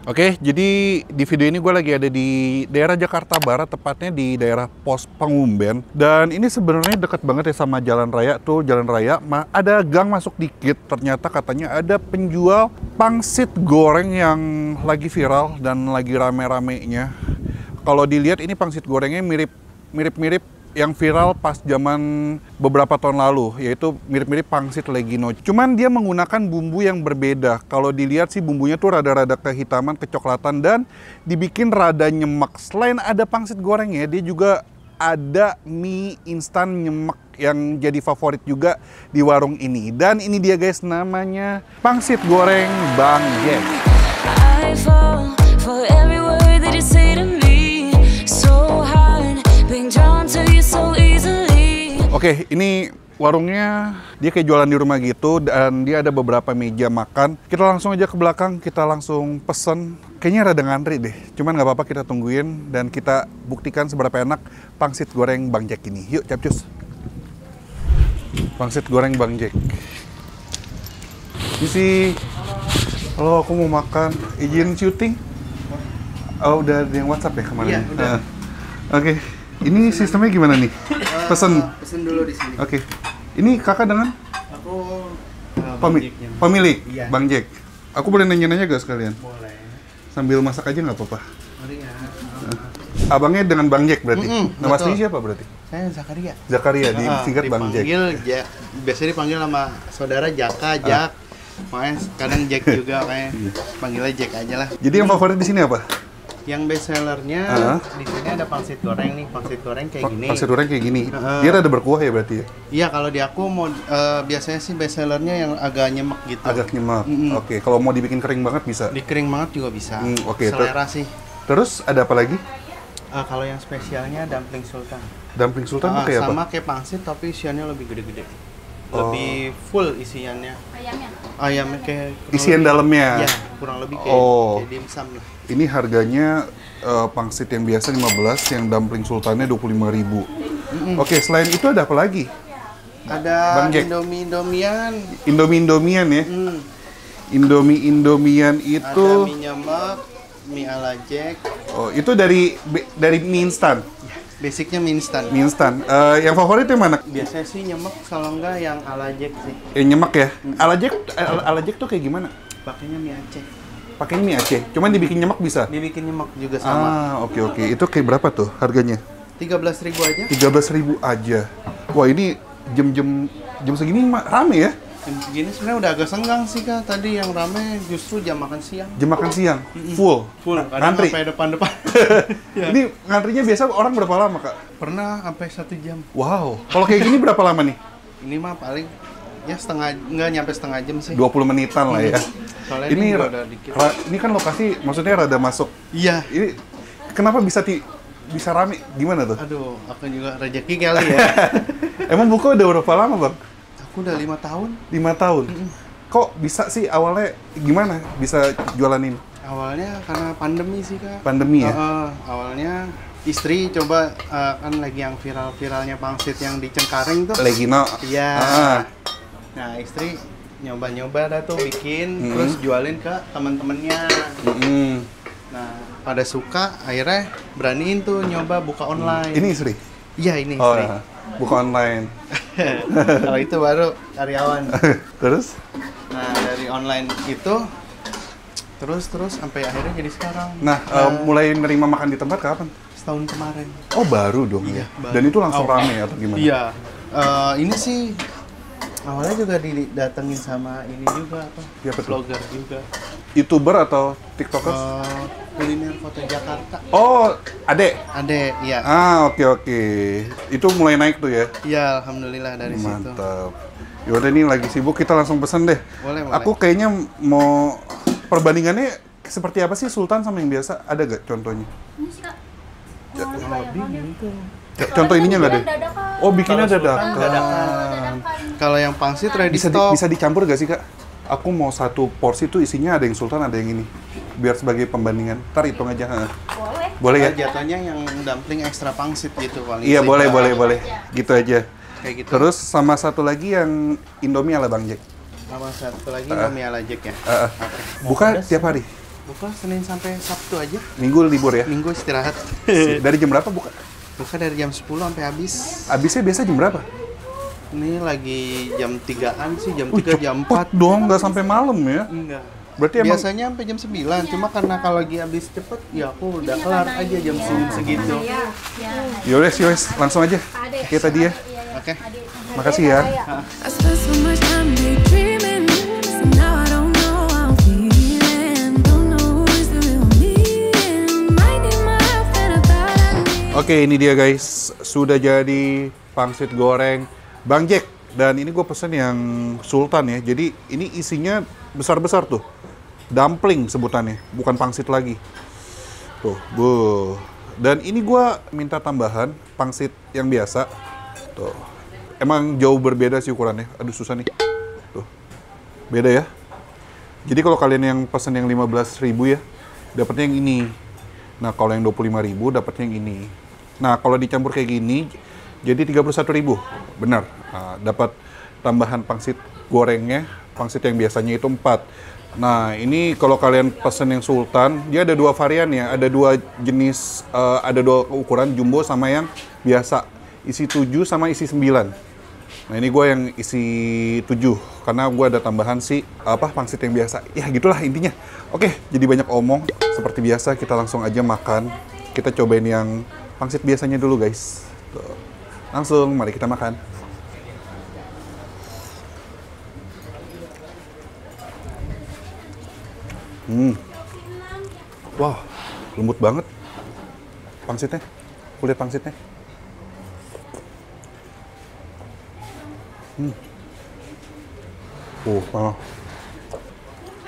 Oke, jadi di video ini gue lagi ada di daerah Jakarta Barat, tepatnya di daerah Pos Pangumben. Dan ini sebenarnya dekat banget ya sama jalan raya tuh, jalan raya. Ada gang masuk dikit, ternyata katanya ada penjual pangsit goreng yang lagi viral dan lagi rame-ramenya. Kalau dilihat ini pangsit gorengnya mirip-mirip yang viral pas zaman beberapa tahun lalu, yaitu mirip-mirip pangsit Legino. Cuman dia menggunakan bumbu yang berbeda. Kalau dilihat sih bumbunya tuh rada-rada kehitaman, kecoklatan, dan dibikin rada nyemek. Selain ada pangsit gorengnya, dia juga ada mie instan nyemek yang jadi favorit juga di warung ini. Dan ini dia guys, namanya pangsit goreng Bang Jack. I fall for every word that you say to me. So hard, being drawn to you so easily. Oke, ini warungnya dia kayak jualan di rumah gitu dan dia ada beberapa meja makan. Kita langsung aja ke belakang, kita langsung pesen. Kayaknya rada ngantri deh, cuman nggak apa-apa, kita tungguin dan kita buktikan seberapa enak pangsit goreng Bang Jack ini. Yuk, capcus. Pangsit goreng Bang Jack. Ini sih, halo, aku mau makan, izin syuting. Oh, udah ada yang WhatsApp ya kemarin? Iya, udah. Oke, ini sistemnya gimana nih? Pesen. Pesen dulu di sini. Oke, ini kakak dengan Aku pemilik Iya. Bang Jack. Aku boleh nanya-nanya gak sekalian? boleh. Sambil masak aja nggak apa-apa. Mari ya. Abangnya dengan Bang Jack berarti? Nama betul. aslinya siapa berarti? Saya Zakaria. Zakaria, disingkat Bang Jack. Biasanya dipanggil sama saudara Jaka, Jak. Makanya kadang Jack juga kayak panggilnya Jack aja lah. Jadi yang favorit di sini apa? Yang best sellernya di sini ada pangsit goreng nih, pangsit goreng kayak gini. Pangsit goreng kayak gini. Dia rada berkuah ya berarti ya? Iya, kalau di aku mau biasanya sih best sellernya yang agak nyemek gitu. Agak nyemak. Oke, kalau mau dibikin kering banget bisa. Di kering banget juga bisa. Oke, Selera sih. Terus ada apa lagi? Kalau yang spesialnya dumpling sultan. Dumpling sultan tuh kayak apa? Sama kayak pangsit tapi isiannya lebih gede-gede. Lebih full isiannya. Ayamnya kayak kurang Isian lebih- dalamnya? Iya, kurang lebih kayak dimsum lah. Ini harganya pangsit yang biasa 15, yang dumpling sultannya 25.000. Oke, selain itu ada apa lagi? Ada Bang Jack. Indomie-indomian. Indomie-indomian ya? Indomie-indomian itu... Ada mie nyemek, mie ala Jack. Oh, itu dari mie instan? Basicnya mie instan. Mie instan. Yang favorit yang mana? Biasanya sih nyemek, kalau enggak yang ala Jack sih. Yang nyemek ya? Ala Jack tuh kayak gimana? Pakainya mie Aceh. Pakai mie Aceh, cuman dibikin nyemek bisa? Dibikin nyemek juga sama. Oke. Itu kayak berapa tuh harganya? 13.000 aja. 13.000 aja. Wah, ini jam segini rame ya? Jam segini sebenarnya udah agak senggang sih Kak. Tadi yang rame justru jam makan siang. Jam makan siang, full. Kadang Ngantri. sampai depan-depan. Ya. Ini ngantrinya biasa orang berapa lama, Kak? Pernah sampai 1 jam. Wow. Kalau kayak gini berapa lama nih? Ini mah paling ya nggak nyampe setengah jam sih. 20 menitan lah ya. Soalnya Ini juga udah dikit. ini kan lokasi maksudnya rada masuk. Iya. Ini kenapa bisa rame? Gimana tuh? Aduh, aku juga rezeki kali ya. Emang buka udah berapa lama, Bang? Aku udah 5 tahun. 5 tahun. Kok bisa sih awalnya gimana bisa jualan ini? Awalnya karena pandemi sih Kak. Pandemi ya? Awalnya istri coba kan lagi yang viral-viralnya pangsit yang di Cengkareng tuh. Legino. Iya. Ah. Nah, istri nyoba-nyoba dah tuh bikin, terus jualin ke teman-temannya. Nah, pada suka, akhirnya beraniin tuh nyoba buka online. Ini istri? Iya, ini Oh, istri. buka online. Kalau itu baru karyawan. Terus? Nah, dari online itu terus sampai akhirnya jadi sekarang. Nah, mulai nerima makan di tempat kapan? Setahun kemarin. Oh, baru dong ya? Iya, baru. Dan itu langsung rame atau gimana? Iya. Ini sih awalnya juga didatengin sama ini juga apa? Siapa tuh? Vlogger juga. YouTuber atau TikTokers? Kuliner foto Jakarta. Oh, Ade? Ade, iya. Oke. Itu mulai naik tuh ya? Iya, alhamdulillah dari situ. Mantap. Yaudah nih lagi sibuk, kita langsung pesen deh. Boleh. Aku kayaknya mau perbandingannya seperti apa sih Sultan sama yang biasa? Ada gak contohnya? Ini sih Kak. Contoh ininya nggak ada? Oh, bikinnya Kalau Sultan dadakan. Dadakan. Kalau yang pangsit ready Bisa, stock. bisa dicampur gak sih, Kak? Aku mau satu porsi tuh isinya ada yang Sultan, ada yang ini. Biar sebagai pembandingan. Ntar hitung aja. Boleh. Boleh ya? Jatuhnya yang dumpling ekstra pangsit gitu paling. Iya, boleh. simpel. Gitu aja. Kayak gitu. Terus sama satu lagi yang Indomie ala Bang Jack. Sama satu lagi Indomie ala Jack ya. Buka tiap hari? Buka Senin sampai Sabtu aja. Minggu libur ya? Minggu istirahat. Dari jam berapa buka? Buka dari jam 10 sampai habis. Habisnya biasa jam berapa? Ini lagi jam 3-an sih, jam 3, Cepet jam 4. dong, nggak sampai malam ya? Enggak. Berarti emang Biasanya sampai jam 9, cuma karena kalau lagi habis cepet, ya aku udah kelar aja jam segitu. yowes, langsung aja. Kita dia. Oke. Makasih ya. I spent so much time daydreaming, so now I don't know how I'm feeling. Don't know who is the real me. Minding my health and I thought I need. Oke, ini dia guys. Sudah jadi pangsit goreng Bang Jack. Dan ini gue pesen yang sultan ya. Jadi ini isinya besar-besar tuh. Dumpling sebutannya, bukan pangsit lagi. Tuh, dan ini gue minta tambahan pangsit yang biasa. Tuh. Emang jauh berbeda sih ukurannya. Aduh, susah nih. Tuh. Beda ya. Jadi kalau kalian yang pesen yang 15.000 ya, dapatnya yang ini. Nah, kalau yang 25.000 dapatnya yang ini. Nah, kalau dicampur kayak gini jadi 31.000. Benar. Nah, dapat tambahan pangsit gorengnya, pangsit yang biasanya itu 4. Nah, ini kalau kalian pesen yang sultan, dia ada 2 varian ya. Ada 2 jenis, ada 2 ukuran, jumbo sama yang biasa. Isi 7 sama isi 9. Nah, ini gue yang isi 7 karena gue ada tambahan pangsit yang biasa. Ya, gitulah intinya. Oke, jadi banyak omong. Seperti biasa, kita langsung aja makan. Kita cobain yang pangsit biasanya dulu, guys. Tuh. Langsung, mari kita makan. Wah, lembut banget pangsitnya, kulit pangsitnya.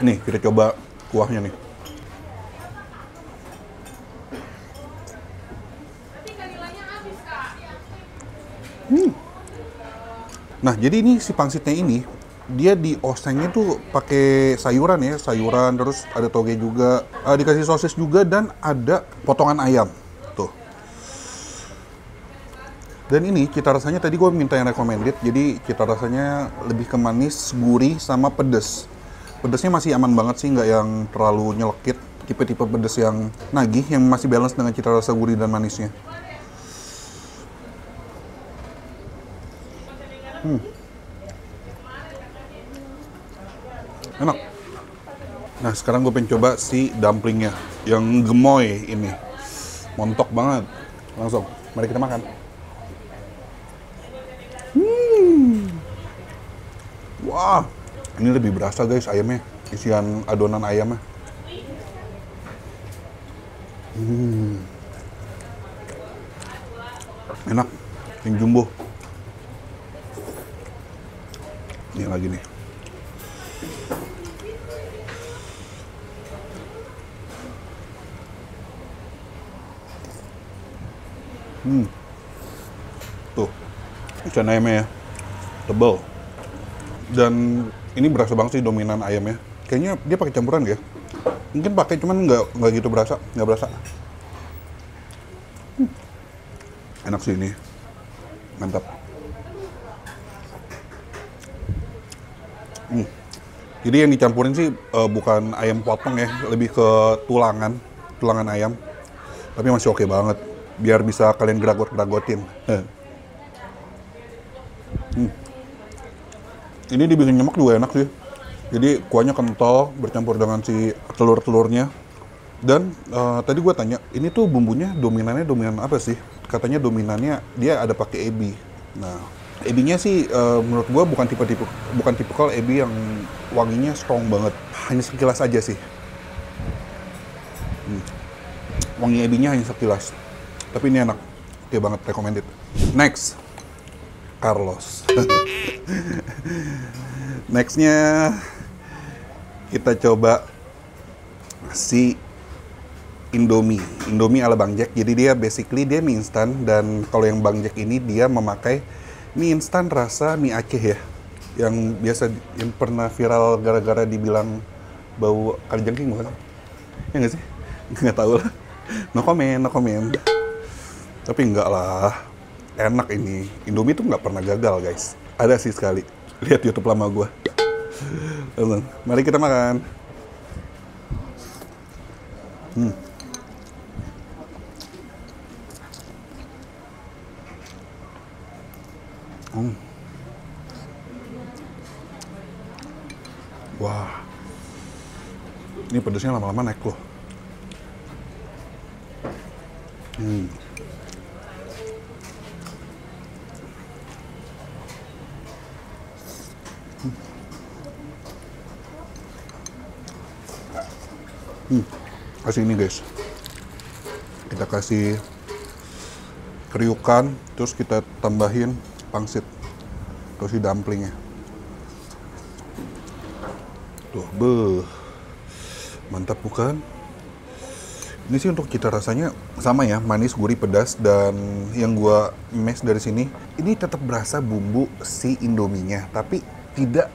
Nih, kita coba kuahnya nih. Nah, jadi ini si pangsitnya ini, dia diosengnya tuh pakai sayuran ya, sayuran, terus ada toge juga, dikasih sosis juga, dan ada potongan ayam. Tuh. Dan ini cita rasanya tadi gue minta yang recommended, jadi cita rasanya lebih ke manis, gurih, sama pedes. Pedesnya masih aman banget sih, nggak yang terlalu nyelekit. Tipe-tipe pedes yang nagih, yang masih balance dengan cita rasa gurih dan manisnya. Enak. Nah, sekarang gue pengen coba si dumplingnya yang gemoy ini. Montok banget. Langsung, mari kita makan. Wah, ini lebih berasa guys ayamnya, isian adonan ayamnya. Enak, yang jumbo. Ini lagi nih. Tuh, isian ayamnya ya, tebal. Dan ini berasa banget sih dominan ayamnya. Kayaknya dia pakai campuran ya. Mungkin pakai, cuman nggak gitu berasa, nggak berasa. Enak sih ini, mantap. Jadi yang dicampurin sih bukan ayam potong ya, lebih ke tulangan ayam. Tapi masih oke banget, biar bisa kalian geragot-geragotin. Ini dibikin nyemek juga enak sih. Jadi kuahnya kental, bercampur dengan si telur-telurnya. Dan tadi gue tanya, ini tuh bumbunya dominan apa sih? Katanya dominannya dia ada pakai ebi. Nah, ebinya sih menurut gue bukan tipikal ebi yang wanginya strong banget. Hanya sekilas aja sih. Wangi ebinya hanya sekilas. Tapi ini enak. Oke banget, recommended. Next, Carlos. Nextnya kita coba si Indomie ala Bang Jack. Jadi dia basically dia mie instan, dan kalau yang Bang Jack ini dia memakai mie instan rasa mie Aceh ya, yang biasa yang pernah viral gara-gara dibilang bau kalajengking bukan? Ya nggak sih? Nggak tahu lah. No comment. Tapi enggak lah, enak ini. Indomie tuh nggak pernah gagal guys. Ada sih sekali. Lihat YouTube lama gue. Mari kita makan. Wah, ini pedasnya lama-lama naik loh. Kasih ini guys, kita kasih kriukan, terus kita tambahin pangsit, terus si dumplingnya. Tuh, mantap bukan? Ini sih untuk cita rasanya sama ya, manis, gurih, pedas, dan yang gua mes dari sini, ini tetap berasa bumbu si Indominya, tapi tidak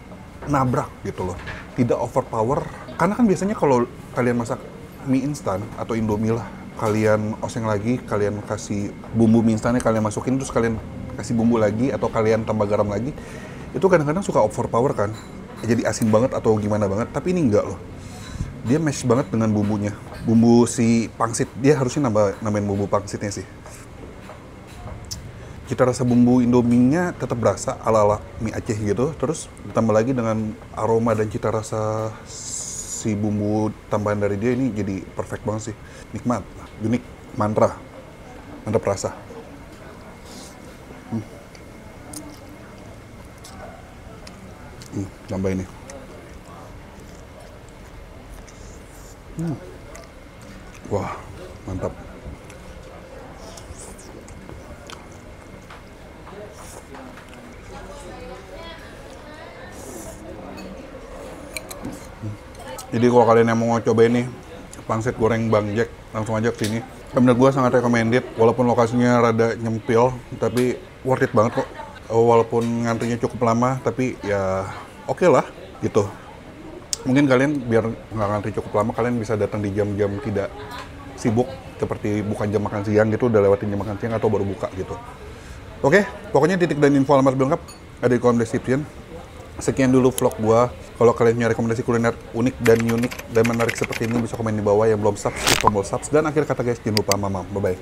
nabrak gitu loh, tidak overpower. Karena kan biasanya kalau kalian masak mie instan atau Indomie lah, kalian oseng lagi, kalian kasih bumbu mie instannya, kalian masukin, terus kalian kasih bumbu lagi, atau kalian tambah garam lagi, itu kadang-kadang suka overpower kan, jadi asin banget atau gimana banget, tapi ini enggak loh. Dia match banget dengan bumbunya. Bumbu si pangsit, dia harusnya nambahin bumbu pangsitnya sih. Cita rasa bumbu Indominya tetap berasa ala-ala mie Aceh gitu, terus ditambah lagi dengan aroma dan cita rasa si bumbu tambahan dari dia, ini jadi perfect banget sih. Nikmat, unik, mantap rasa. Tambah ini. Wah, mantap. Jadi kalau kalian yang mau coba ini pangsit goreng Bang Jack, langsung aja ke sini. Menurut gue sangat recommended, walaupun lokasinya rada nyempil, tapi worth it banget kok. Walaupun ngantrinya cukup lama, tapi ya oke lah gitu. Mungkin kalian biar nggak ngantri cukup lama, kalian bisa datang di jam-jam tidak sibuk, seperti bukan jam makan siang gitu, udah lewatin jam makan siang atau baru buka gitu. Oke, pokoknya titik dan info alamat lengkap ada di kolom description. Sekian dulu vlog gua. Kalau kalian punya rekomendasi kuliner unik dan unik dan menarik seperti ini, bisa komen di bawah. Yang belum subs, klik tombol subs. Dan akhir kata guys, jangan lupa mamam. Bye-bye.